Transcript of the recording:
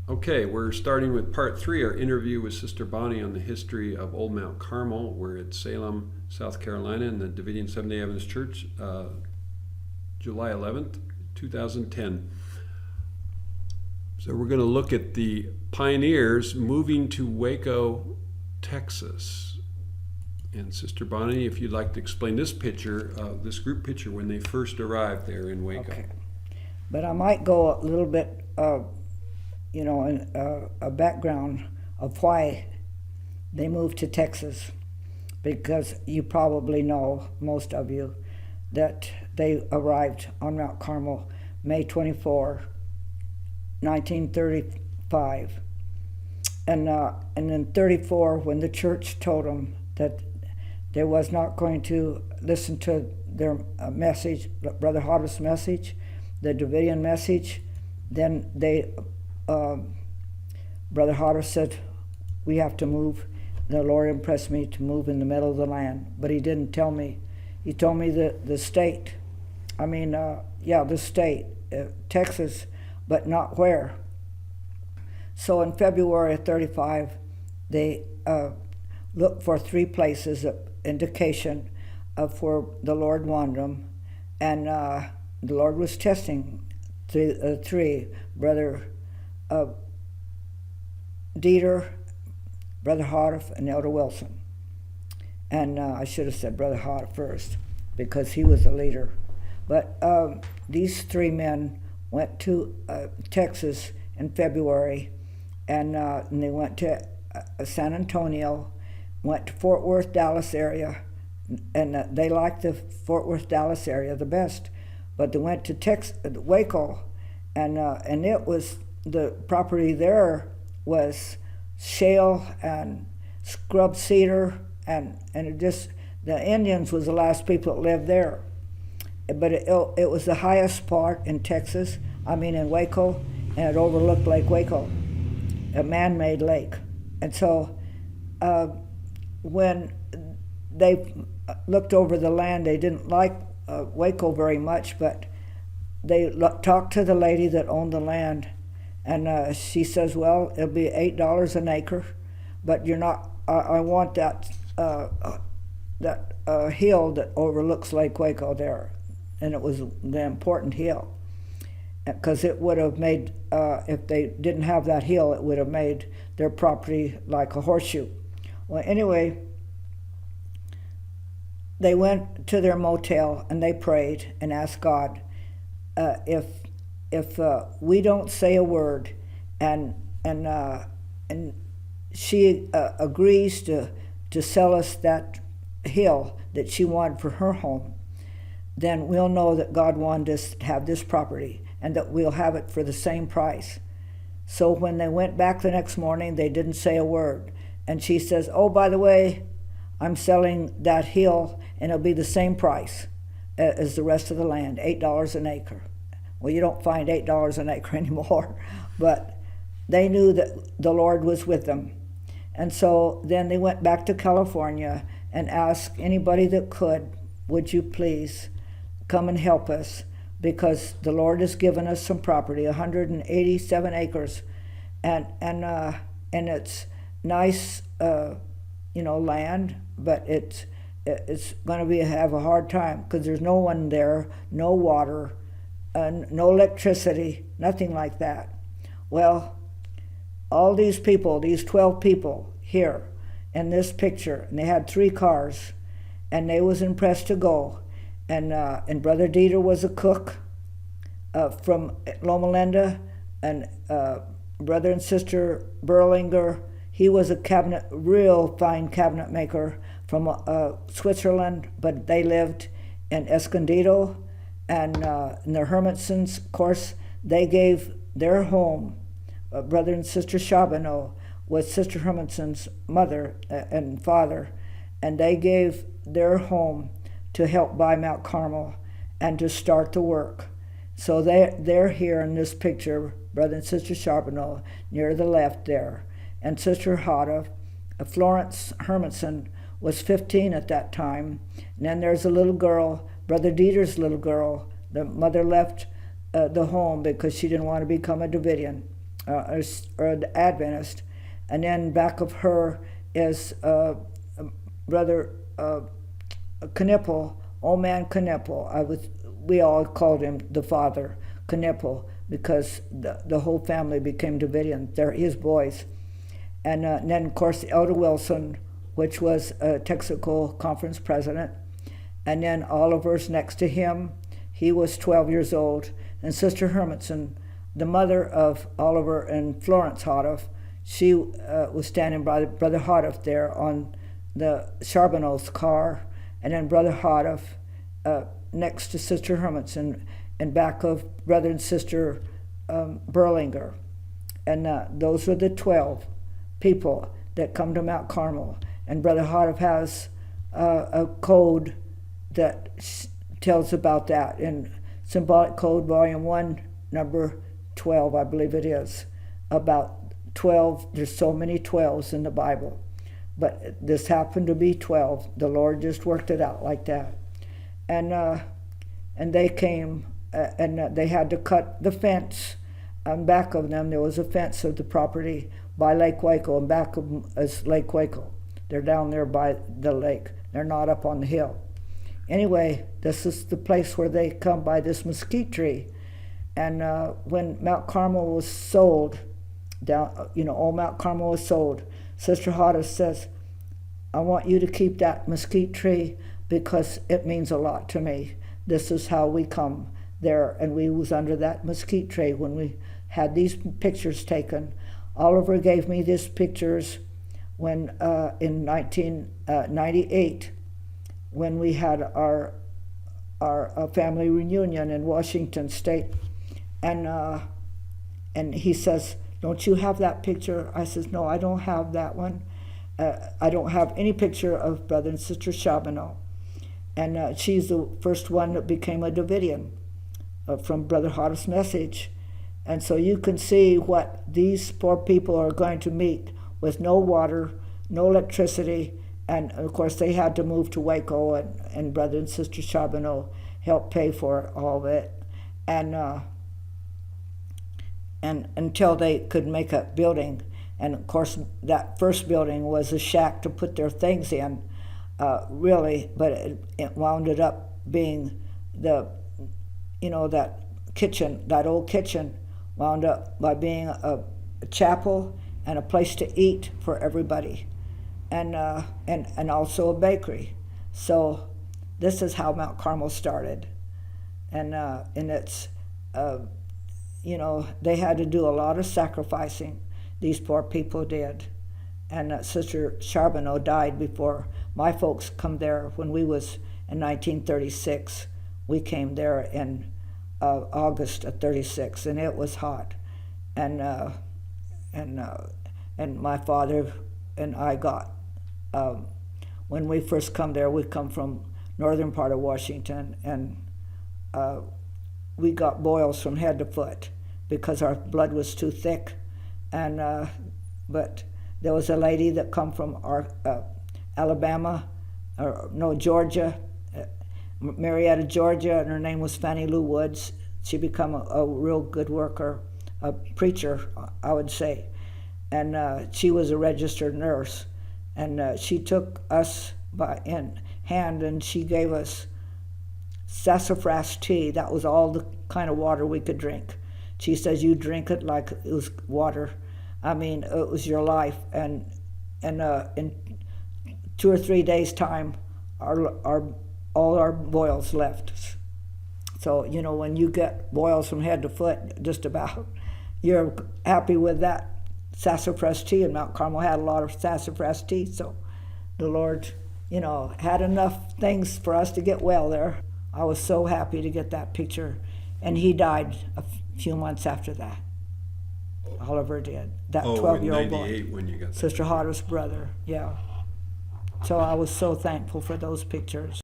Okay, we're starting with part 3, our interview with Sister Bonnie on the history of Old Mount Carmel. We're at Salem, South Carolina, in the Davidian Seventh-day Adventist Church, July 11th, 2010. So we're going to look at the pioneers moving to Waco, Texas. And Sister Bonnie, if you'd like to explain this picture, this group picture when they first arrived there in Waco. Okay. But I might go a little bit, in a background of why they moved to Texas, because you probably know, most of you, that they arrived on Mount Carmel May 24, 1935. And in 34, when the church told them that they was not going to listen to their message, Brother Hotta's message, the Davidian message, then Brother Hotta said, we have to move. The Lord impressed me to move in the middle of the land, but he didn't tell me. He told me the state. The state, Texas, but not where. So in February of 35, they looked for 3 places of indication of where the Lord wanted them, and the Lord was testing three, Brother Dieter, Brother Hotta, and Elder Wilson. And I should have said Brother Hotta first, because he was the leader. But these 3 men went to Texas in February, and they went to San Antonio, went to Fort Worth, Dallas area, and they liked the Fort Worth, Dallas area the best. But they went to Waco, and it was, the property there was shale and scrub cedar, and it just, the Indians was the last people that lived there. But it was the highest part in Texas, in Waco, and it overlooked Lake Waco, a man-made lake. And so when they looked over the land, they didn't like Waco very much, but they talked to the lady that owned the land, and she says, well, it'll be $8 an acre, but you're not, I want that hill that overlooks Lake Waco there. And it was the important hill, because it would have made, if they didn't have that hill, it would have made their property like a horseshoe. Well, anyway, they went to their motel and they prayed and asked God, if we don't say a word, and she agrees to sell us that hill that she wanted for her home, then we'll know that God wanted us to have this property and that we'll have it for the same price. So when they went back the next morning, they didn't say a word. And she says, oh, by the way, I'm selling that hill and it'll be the same price as the rest of the land, $8 an acre. Well, you don't find $8 an acre anymore, but they knew that the Lord was with them. And so then they went back to California and asked anybody that could, would you please come and help us, because the Lord has given us some property, 187 acres, and it's nice, land, but it's going to have a hard time because there's no one there, no water, no electricity, nothing like that. Well, all these people, these 12 people here in this picture, and they had 3 cars, and they was impressed to go. And Brother Dieter was a cook from Loma Linda, and Brother and Sister Berlinger, he was a real fine cabinet maker from Switzerland, but they lived in Escondido, and the Hermansons, of course, they gave their home. Brother and Sister Charbonneau was Sister Hermanson's mother and father, and they gave their home to help buy Mount Carmel and to start the work. So they're here in this picture, Brother and Sister Charbonneau, near the left there. And Sister Hotta, Florence Hermanson, was 15 at that time. And then there's a little girl, Brother Dieter's little girl. The mother left the home because she didn't want to become a Davidian. or the Adventist, and then back of her is Brother Knipple, old man Knipple. We all called him the Father Knipple because the whole family became Davidian. They're his boys. And then, of course, Elder Wilson, which was a Texaco conference president. And then Oliver's next to him. He was 12 years old. And Sister Hermanson, the mother of Oliver and Florence Hodoff, she was standing by Brother Hodoff there on the Charbonneau's car. And then Brother Hodoff next to Sister Hermanson and back of Brother and Sister Berlinger. And those were the 12 people that come to Mount Carmel. And Brother Hodoff has a code that tells about that in Symbolic Code, Volume 1, number 12, I believe it is, about 12. There's so many 12s in the Bible. But this happened to be 12. The Lord just worked it out like that. And they came, and they had to cut the fence. On back of them, there was a fence of the property by Lake Waco, and back of them is Lake Waco. They're down there by the lake. They're not up on the hill. Anyway, this is the place where they come by this mesquite tree. And when Mount Carmel was sold, old Mount Carmel was sold, Sister Hodoff says, I want you to keep that mesquite tree because it means a lot to me. This is how we come there, and we was under that mesquite tree when we had these pictures taken. Oliver gave me these pictures when in 1998, when we had our family reunion in Washington State, and he says, "Don't you have that picture?" I says, "No, I don't have that one. I don't have any picture of Brother and Sister Charbonneau." And she's the first one that became a Davidian from Brother Hodoff's message. And so you can see what these poor people are going to meet with no water, no electricity, and of course they had to move to Waco, and Brother and Sister Charbonneau helped pay for all of it. And until they could make a building. And of course that first building was a shack to put their things in, really, but it wound up being that kitchen, that old kitchen wound up by being a chapel and a place to eat for everybody, and also a bakery. So this is how Mount Carmel started, and it's they had to do a lot of sacrificing. These poor people did, and Sister Charbonneau died before my folks come there. When we was in 1936, we came there in August of 36, and it was hot, and my father and I got when we first come there. We come from northern part of Washington, and we got boils from head to foot because our blood was too thick, and but there was a lady that come from Georgia, Marietta, Georgia, and her name was Fannie Lou Woods. She become a real good worker, a preacher, I would say. And she was a registered nurse. And she took us in hand, and she gave us sassafras tea. That was all the kind of water we could drink. She says, you drink it like it was water. I mean, it was your life. And in 2 or 3 days' time, all our boils left. So, when you get boils from head to foot, just about, you're happy with that sassafras tea. And Mount Carmel had a lot of sassafras tea, so the Lord, had enough things for us to get well there. I was so happy to get that picture. And he died a few months after that. Oliver did. That 12-year-old boy. When you got Sister Hodoff's brother, yeah. So I was so thankful for those pictures.